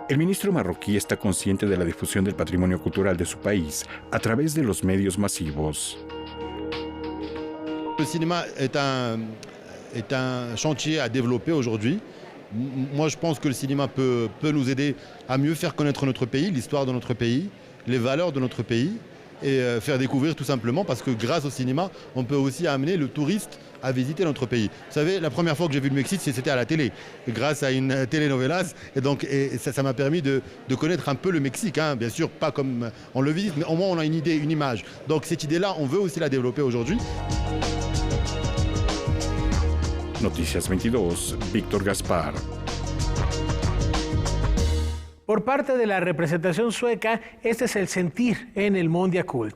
El ministro marroquí está consciente de la difusión del patrimonio cultural de su país a través de los medios masivos. Le cinéma est un chantier à développer aujourd'hui. Moi, je pense que le cinéma peut nous aider à mieux faire connaître notre pays, l'histoire de notre pays, les valeurs de notre pays et faire découvrir tout simplement parce que grâce au cinéma, on peut aussi amener le touriste à visiter notre pays. Vous savez, la première fois que j'ai vu le Mexique, c'était à la télé, grâce à une telenovelas. Et donc, ça m'a permis de connaître un peu le Mexique. Hein. Bien sûr, pas comme on le visite, mais au moins on a une idée, une image. Donc cette idée-là, on veut aussi la développer aujourd'hui. Noticias 22, Víctor Gaspar. Por parte de la representación sueca, este es el sentir en el Mondiacult.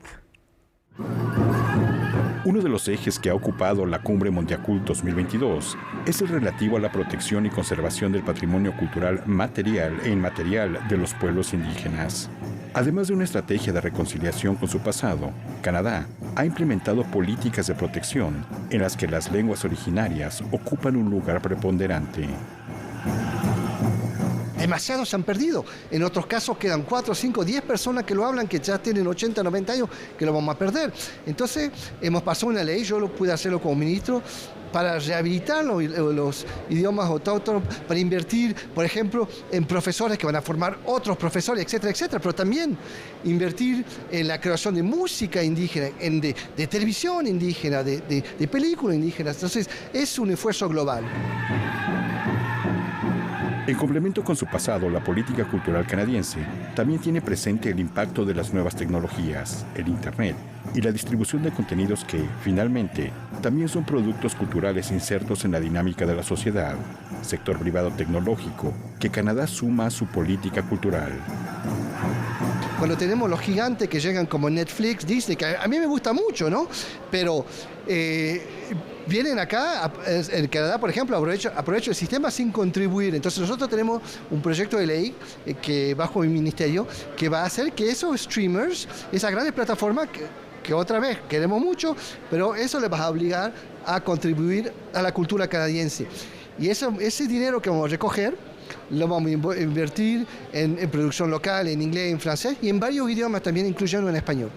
Uno de los ejes que ha ocupado la Cumbre Mondiacult 2022 es el relativo a la protección y conservación del patrimonio cultural material e inmaterial de los pueblos indígenas. Además de una estrategia de reconciliación con su pasado, Canadá ha implementado políticas de protección en las que las lenguas originarias ocupan un lugar preponderante. Demasiados se han perdido. En otros casos quedan 4, 5, 10 personas que lo hablan, que ya tienen 80, 90 años, que lo vamos a perder. Entonces, hemos pasado una ley, yo lo pude hacerlo como ministro, para rehabilitar los idiomas autóctonos, para invertir, por ejemplo, en profesores que van a formar otros profesores, etcétera, etcétera, pero también invertir en la creación de música indígena, de televisión indígena, de películas indígenas. Entonces, es un esfuerzo global. En complemento con su pasado, la política cultural canadiense también tiene presente el impacto de las nuevas tecnologías, el Internet y la distribución de contenidos que, finalmente, también son productos culturales insertos en la dinámica de la sociedad, sector privado tecnológico, que Canadá suma a su política cultural. Cuando tenemos los gigantes que llegan como Netflix, Disney, que a mí me gusta mucho, ¿no? Pero vienen acá, en Canadá, por ejemplo, aprovecho el sistema sin contribuir. Entonces nosotros tenemos un proyecto de ley que bajo mi ministerio que va a hacer que esos streamers, esas grandes plataformas que otra vez queremos mucho, pero eso les va a obligar a contribuir a la cultura canadiense. Y ese dinero que vamos a recoger lo vamos a invertir en producción local, en inglés, en francés y en varios idiomas también, incluyendo en español.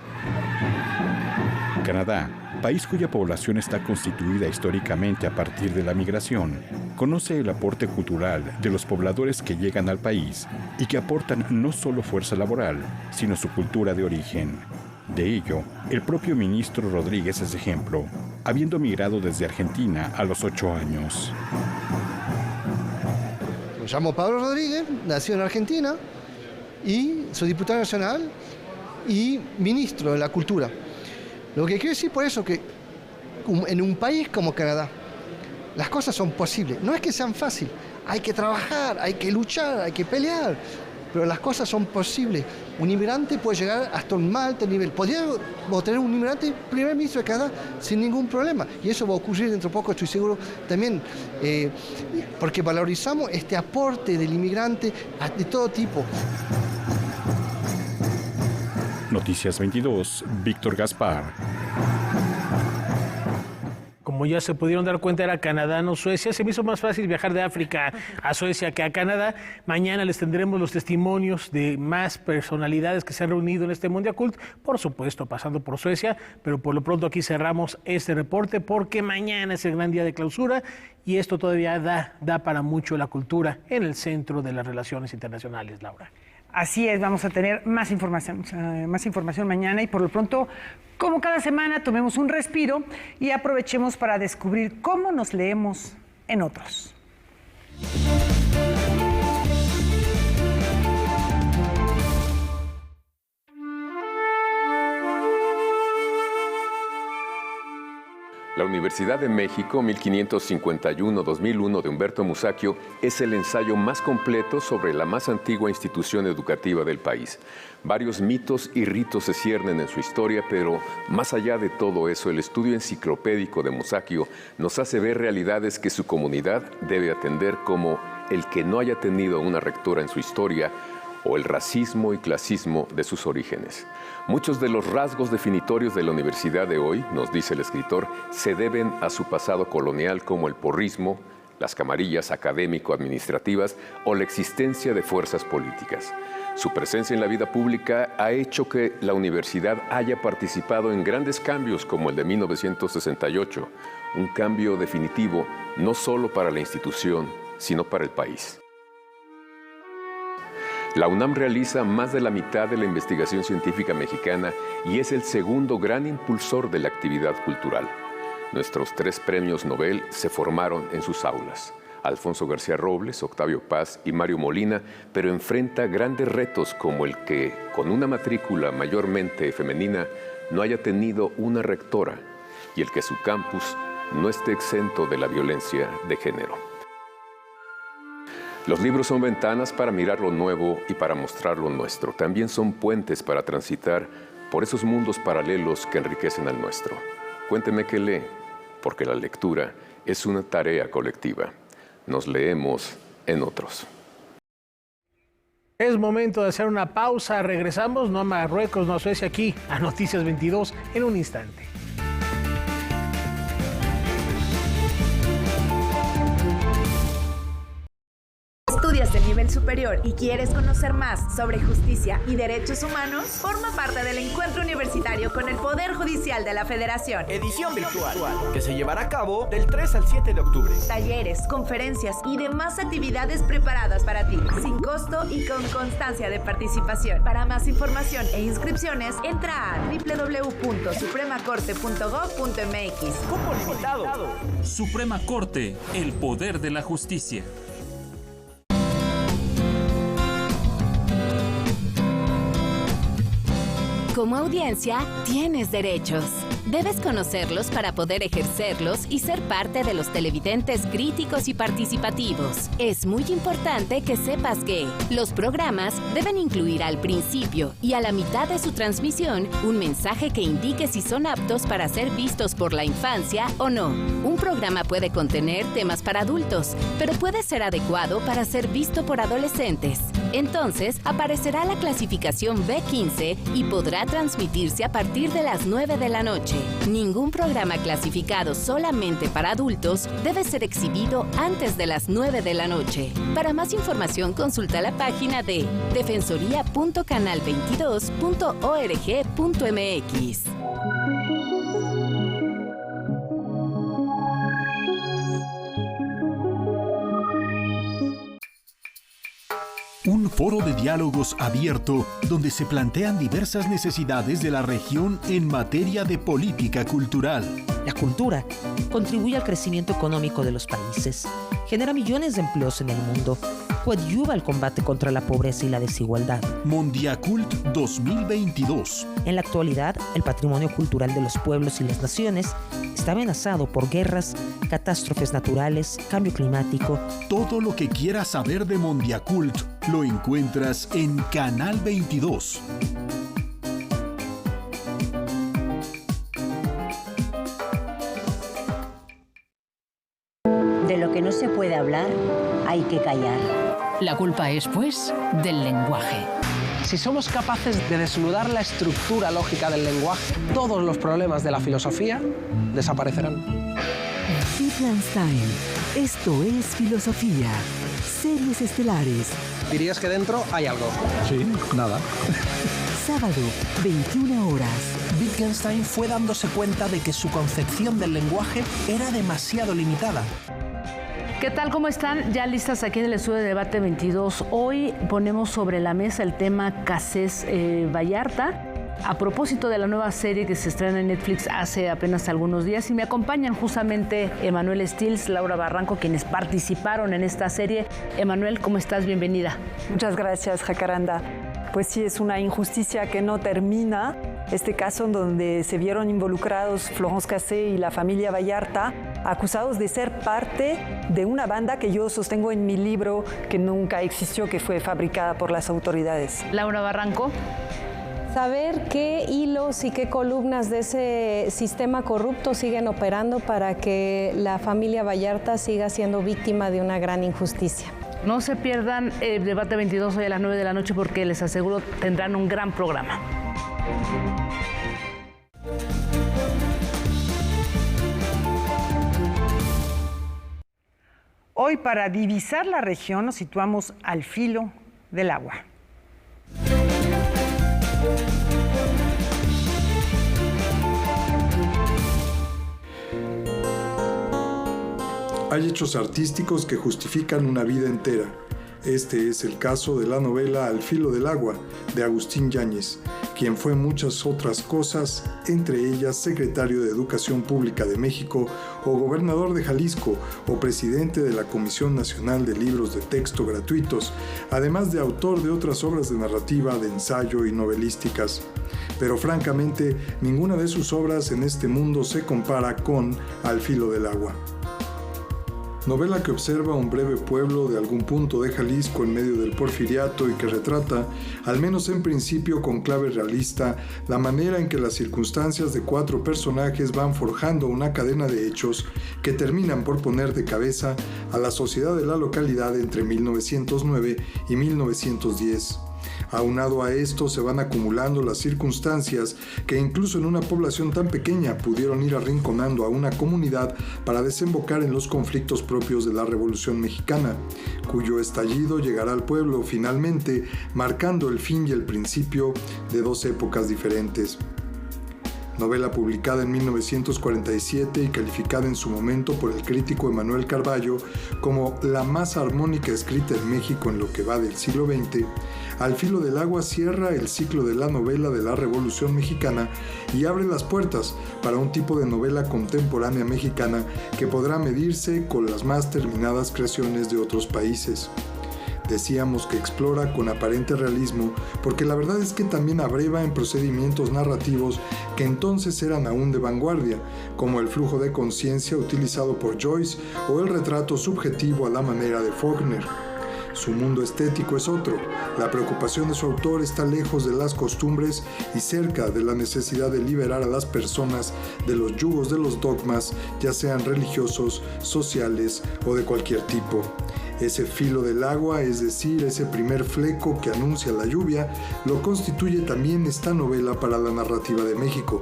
Canadá país cuya población está constituida históricamente a partir de la migración, conoce el aporte cultural de los pobladores que llegan al país y que aportan no solo fuerza laboral, sino su cultura de origen. De ello, el propio ministro Rodríguez es ejemplo, habiendo migrado desde Argentina a los 8 años. Me llamo Pablo Rodríguez, nací en Argentina y soy diputado nacional y ministro de la cultura. Lo que quiero decir por eso que en un país como Canadá, las cosas son posibles. No es que sean fáciles, hay que trabajar, hay que luchar, hay que pelear, pero las cosas son posibles. Un inmigrante puede llegar hasta un alto nivel. Podríamos tener un inmigrante primer ministro de Canadá sin ningún problema. Y eso va a ocurrir dentro de poco, estoy seguro, también, porque valorizamos este aporte del inmigrante de todo tipo. Noticias 22, Víctor Gaspar. Como ya se pudieron dar cuenta, era Canadá, no Suecia. Se me hizo más fácil viajar de África a Suecia que a Canadá. Mañana les tendremos los testimonios de más personalidades que se han reunido en este Mondiacult, por supuesto pasando por Suecia, pero por lo pronto aquí cerramos este reporte porque mañana es el gran día de clausura y esto todavía da para mucho la cultura en el centro de las relaciones internacionales, Laura. Así es, vamos a tener más información mañana y por lo pronto, como cada semana, tomemos un respiro y aprovechemos para descubrir cómo nos leemos en otros. La Universidad de México, 1551-2001 de Humberto Musacchio, es el ensayo más completo sobre la más antigua institución educativa del país. Varios mitos y ritos se ciernen en su historia, pero más allá de todo eso, el estudio enciclopédico de Musacchio nos hace ver realidades que su comunidad debe atender, como el que no haya tenido una rectora en su historia o el racismo y clasismo de sus orígenes. Muchos de los rasgos definitorios de la universidad de hoy, nos dice el escritor, se deben a su pasado colonial, como el porrismo, las camarillas académico-administrativas o la existencia de fuerzas políticas. Su presencia en la vida pública ha hecho que la universidad haya participado en grandes cambios como el de 1968, un cambio definitivo no solo para la institución, sino para el país. La UNAM realiza más de la mitad de la investigación científica mexicana y es el segundo gran impulsor de la actividad cultural. Nuestros 3 premios Nobel se formaron en sus aulas. Alfonso García Robles, Octavio Paz y Mario Molina, pero enfrenta grandes retos como el que, con una matrícula mayormente femenina, no haya tenido una rectora y el que su campus no esté exento de la violencia de género. Los libros son ventanas para mirar lo nuevo y para mostrar lo nuestro. También son puentes para transitar por esos mundos paralelos que enriquecen al nuestro. Cuénteme qué lee, porque la lectura es una tarea colectiva. Nos leemos en otros. Es momento de hacer una pausa. Regresamos, no a Marruecos, no a Suecia, aquí a Noticias 22 en un instante. ¿Estudias de nivel superior y quieres conocer más sobre justicia y derechos humanos? Forma parte del encuentro universitario con el Poder Judicial de la Federación. Edición virtual, que se llevará a cabo del 3 al 7 de octubre. Talleres, conferencias y demás actividades preparadas para ti, sin costo y con constancia de participación. Para más información e inscripciones, entra a www.supremacorte.gov.mx. Cupo limitado. Suprema Corte, el poder de la justicia. Como audiencia, tienes derechos. Debes conocerlos para poder ejercerlos y ser parte de los televidentes críticos y participativos. Es muy importante que sepas que los programas deben incluir al principio y a la mitad de su transmisión un mensaje que indique si son aptos para ser vistos por la infancia o no. Un programa puede contener temas para adultos, pero puede ser adecuado para ser visto por adolescentes. Entonces, aparecerá la clasificación B15 y podrá transmitirse a partir de las 9 de la noche. Ningún programa clasificado solamente para adultos debe ser exhibido antes de las 9 de la noche. Para más información, consulta la página de defensoría.canal22.org.mx. foro de diálogos abierto donde se plantean diversas necesidades de la región en materia de política cultural. La cultura contribuye al crecimiento económico de los países, genera millones de empleos en el mundo, coadyuva al combate contra la pobreza y la desigualdad. Mondiacult 2022. En la actualidad, el patrimonio cultural de los pueblos y las naciones está amenazado por guerras, catástrofes naturales, cambio climático. Todo lo que quieras saber de Mondiacult lo encuentras en Canal 22. De lo que no se puede hablar, hay que callar. La culpa es, pues, del lenguaje. Si somos capaces de desnudar la estructura lógica del lenguaje, todos los problemas de la filosofía desaparecerán. Wittgenstein. Esto es filosofía. Series estelares. ¿Dirías que dentro hay algo? Sí, nada. Sábado, 21 horas. Wittgenstein fue dándose cuenta de que su concepción del lenguaje era demasiado limitada. ¿Qué tal? ¿Cómo están? Ya listas aquí en el estudio de Debate 22. Hoy ponemos sobre la mesa el tema Cassés Vallarta, a propósito de la nueva serie que se estrena en Netflix hace apenas algunos días. Y me acompañan justamente Emanuel Stills, Laura Barranco, quienes participaron en esta serie. Emanuel, ¿cómo estás? Bienvenida. Muchas gracias, Jacaranda. Pues sí, es una injusticia que no termina. Este caso en donde se vieron involucrados Florence Cassé y la familia Vallarta, acusados de ser parte de una banda que yo sostengo en mi libro que nunca existió, que fue fabricada por las autoridades. Laura Barranco. Saber qué hilos y qué columnas de ese sistema corrupto siguen operando para que la familia Vallarta siga siendo víctima de una gran injusticia. No se pierdan el Debate 22 hoy a las 9 de la noche porque les aseguro tendrán un gran programa. Hoy, para divisar la región, nos situamos al filo del agua. Hay hechos artísticos que justifican una vida entera. Este es el caso de la novela Al filo del agua, de Agustín Yáñez, quien fue muchas otras cosas, entre ellas secretario de Educación Pública de México, o gobernador de Jalisco, o presidente de la Comisión Nacional de Libros de Texto Gratuitos, además de autor de otras obras de narrativa, de ensayo y novelísticas. Pero francamente, ninguna de sus obras en este mundo se compara con Al filo del agua. Novela que observa un breve pueblo de algún punto de Jalisco en medio del Porfiriato y que retrata, al menos en principio con clave realista, la manera en que las circunstancias de 4 personajes van forjando una cadena de hechos que terminan por poner de cabeza a la sociedad de la localidad entre 1909 y 1910. Aunado a esto se van acumulando las circunstancias que incluso en una población tan pequeña pudieron ir arrinconando a una comunidad para desembocar en los conflictos propios de la Revolución Mexicana, cuyo estallido llegará al pueblo finalmente marcando el fin y el principio de 2 épocas diferentes. Novela publicada en 1947 y calificada en su momento por el crítico Emanuel Carballo como la más armónica escrita en México en lo que va del siglo XX, Al filo del agua cierra el ciclo de la novela de la Revolución Mexicana y abre las puertas para un tipo de novela contemporánea mexicana que podrá medirse con las más terminadas creaciones de otros países. Decíamos que explora con aparente realismo porque la verdad es que también abreva en procedimientos narrativos que entonces eran aún de vanguardia, como el flujo de conciencia utilizado por Joyce o el retrato subjetivo a la manera de Faulkner. Su mundo estético es otro. La preocupación de su autor está lejos de las costumbres y cerca de la necesidad de liberar a las personas de los yugos de los dogmas, ya sean religiosos, sociales o de cualquier tipo. Ese filo del agua, es decir, ese primer fleco que anuncia la lluvia, lo constituye también esta novela para la narrativa de México,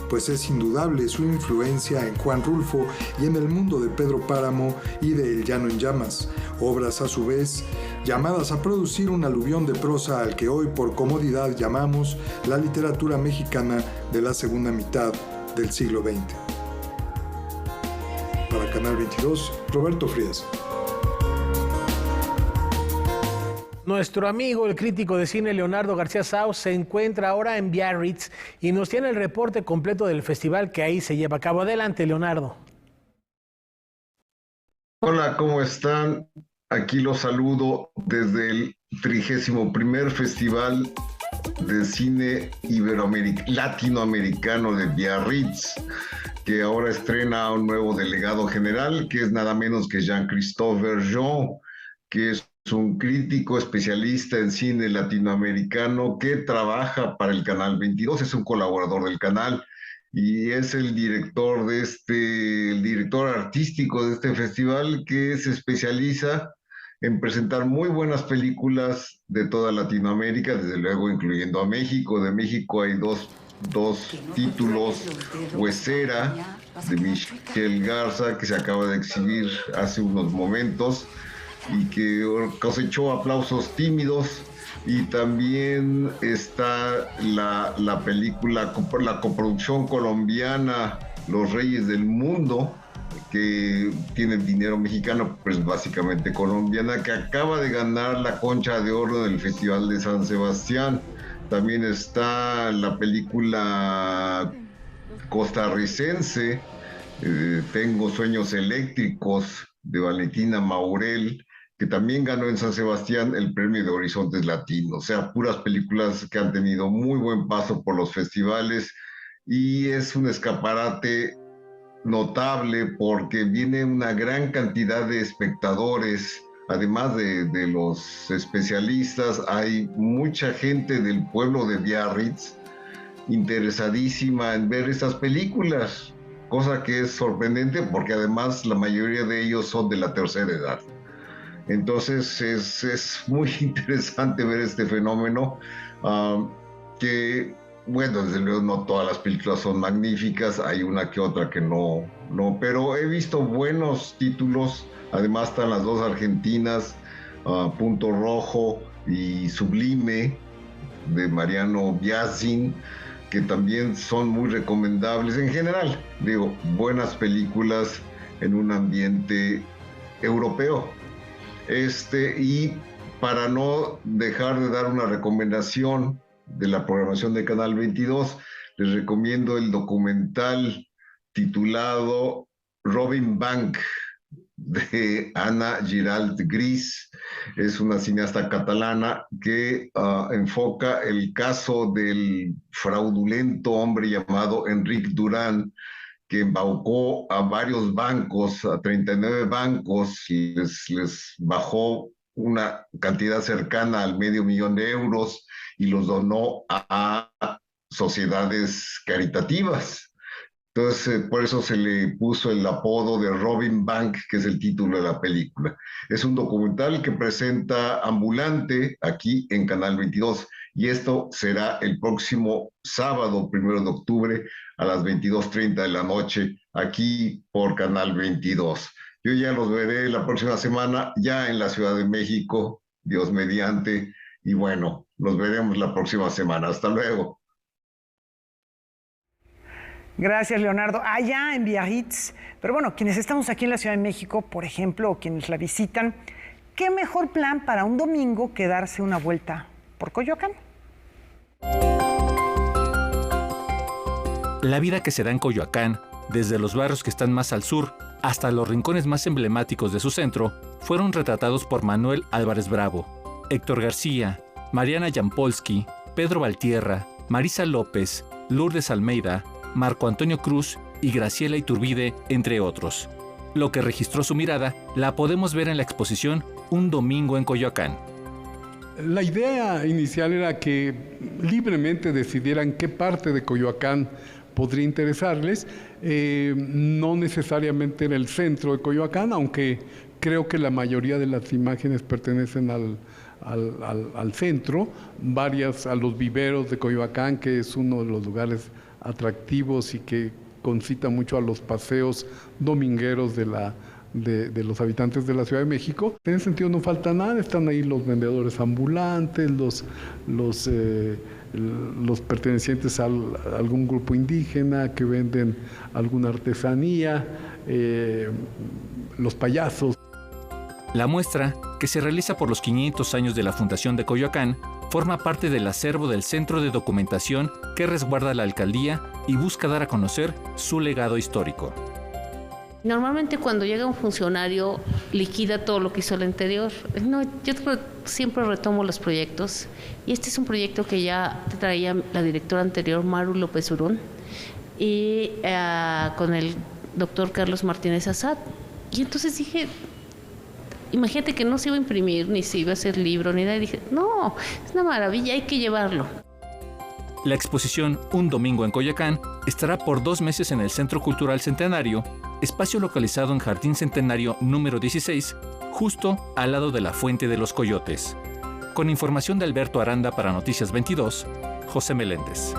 pues es indudable su influencia en Juan Rulfo y en el mundo de Pedro Páramo y de El llano en llamas, obras a su vez llamadas a producir un aluvión de prosa al que hoy por comodidad llamamos la literatura mexicana de la segunda mitad del siglo XX. Para Canal 22, Roberto Frías. Nuestro amigo, el crítico de cine Leonardo García Sauz, se encuentra ahora en Biarritz y nos tiene el reporte completo del festival que ahí se lleva a cabo. Adelante, Leonardo. Hola, ¿cómo están? Aquí los saludo desde el 31º Festival de Cine Latinoamericano de Biarritz, que ahora estrena a un nuevo delegado general, que es nada menos que Jean-Christophe Vergeon, que es un crítico especialista en cine latinoamericano que trabaja para el Canal 22, es un colaborador del canal y es el director artístico de este festival, que se especializa en presentar muy buenas películas de toda Latinoamérica, desde luego incluyendo a México. De México hay dos títulos: Huesera, de Michel Garza, que se acaba de exhibir hace unos momentos y que cosechó aplausos tímidos, y también está la película, la coproducción colombiana Los Reyes del Mundo, que tiene dinero mexicano, pues básicamente colombiana, que acaba de ganar la Concha de Oro del Festival de San Sebastián. También está la película costarricense Tengo Sueños Eléctricos, de Valentina Maurel, que también ganó en San Sebastián el premio de Horizontes Latinos. O sea, puras películas que han tenido muy buen paso por los festivales, y es un escaparate notable porque viene una gran cantidad de espectadores. Además de los especialistas, hay mucha gente del pueblo de Biarritz interesadísima en ver estas películas, cosa que es sorprendente porque además la mayoría de ellos son de la tercera edad. Entonces es muy interesante ver este fenómeno, que, bueno, desde luego no todas las películas son magníficas, hay una que otra que no, pero he visto buenos títulos. Además están las dos argentinas, Punto Rojo y Sublime, de Mariano Biasin, que también son muy recomendables. En general, digo, buenas películas en un ambiente europeo. Y para no dejar de dar una recomendación de la programación de Canal 22, les recomiendo el documental titulado Robin Bank, de Ana Giralt Gris. Es una cineasta catalana que enfoca el caso del fraudulento hombre llamado Enric Duran, que embaucó a varios bancos, a 39 bancos, y les bajó una cantidad cercana al $500,000 de euros y los donó a sociedades caritativas. Entonces, por eso se le puso el apodo de Robin Bank, que es el título de la película. Es un documental que presenta Ambulante aquí en Canal 22, y esto será el próximo sábado, 1 de octubre, a las 22:30 de la noche, aquí por Canal 22. Yo ya los veré la próxima semana, ya en la Ciudad de México, Dios mediante, y bueno, los veremos la próxima semana. Hasta luego. Gracias, Leonardo. Allá en Biarritz, pero bueno, quienes estamos aquí en la Ciudad de México, por ejemplo, o quienes la visitan, ¿qué mejor plan para un domingo que darse una vuelta por Coyoacán? La vida que se da en Coyoacán, desde los barrios que están más al sur hasta los rincones más emblemáticos de su centro, fueron retratados por Manuel Álvarez Bravo, Héctor García, Mariana Jampolsky, Pedro Valtierra, Marisa López, Lourdes Almeida, Marco Antonio Cruz y Graciela Iturbide, entre otros. Lo que registró su mirada la podemos ver en la exposición Un Domingo en Coyoacán. La idea inicial era que libremente decidieran qué parte de Coyoacán podría interesarles, no necesariamente en el centro de Coyoacán, aunque creo que la mayoría de las imágenes pertenecen al centro, varias a los viveros de Coyoacán, que es uno de los lugares atractivos y que concita mucho a los paseos domingueros de los habitantes de la Ciudad de México. En ese sentido no falta nada, están ahí los vendedores ambulantes, los pertenecientes a algún grupo indígena que venden alguna artesanía, los payasos. La muestra, que se realiza por los 500 años de la fundación de Coyoacán, forma parte del acervo del Centro de Documentación que resguarda la alcaldía y busca dar a conocer su legado histórico. Normalmente cuando llega un funcionario liquida todo lo que hizo el anterior. No, yo siempre retomo los proyectos y este es un proyecto que ya traía la directora anterior, Maru López Urún, y con el doctor Carlos Martínez Assad. Y entonces dije, imagínate que no se iba a imprimir, ni se iba a hacer libro, ni nada. Y dije, no, es una maravilla, hay que llevarlo. La exposición Un Domingo en Coyoacán estará por 2 meses en el Centro Cultural Centenario, espacio localizado en Jardín Centenario número 16, justo al lado de la Fuente de los Coyotes. Con información de Alberto Aranda para Noticias 22, José Meléndez.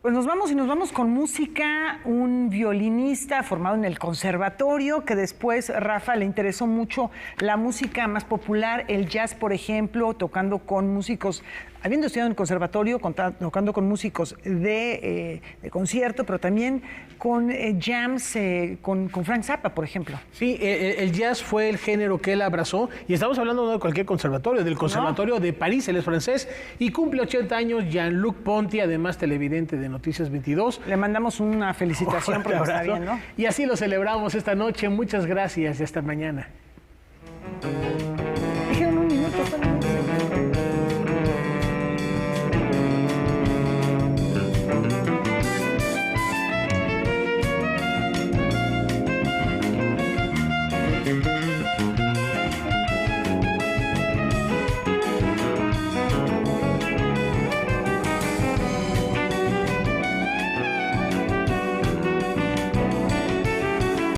Pues nos vamos con música, un violinista formado en el conservatorio, que después, Rafa, le interesó mucho la música más popular, el jazz, por ejemplo, tocando con músicos, habiendo estudiado en el conservatorio, tocando con músicos de concierto, pero también con jams con Frank Zappa, por ejemplo. Sí, el jazz fue el género que él abrazó, y estamos hablando no de cualquier conservatorio, del Conservatorio de París, él es francés, y cumple 80 años Jean-Luc Ponty, además televidente de Noticias 22. Le mandamos una felicitación porque está bien, ¿no? Y así lo celebramos esta noche. Muchas gracias y hasta mañana.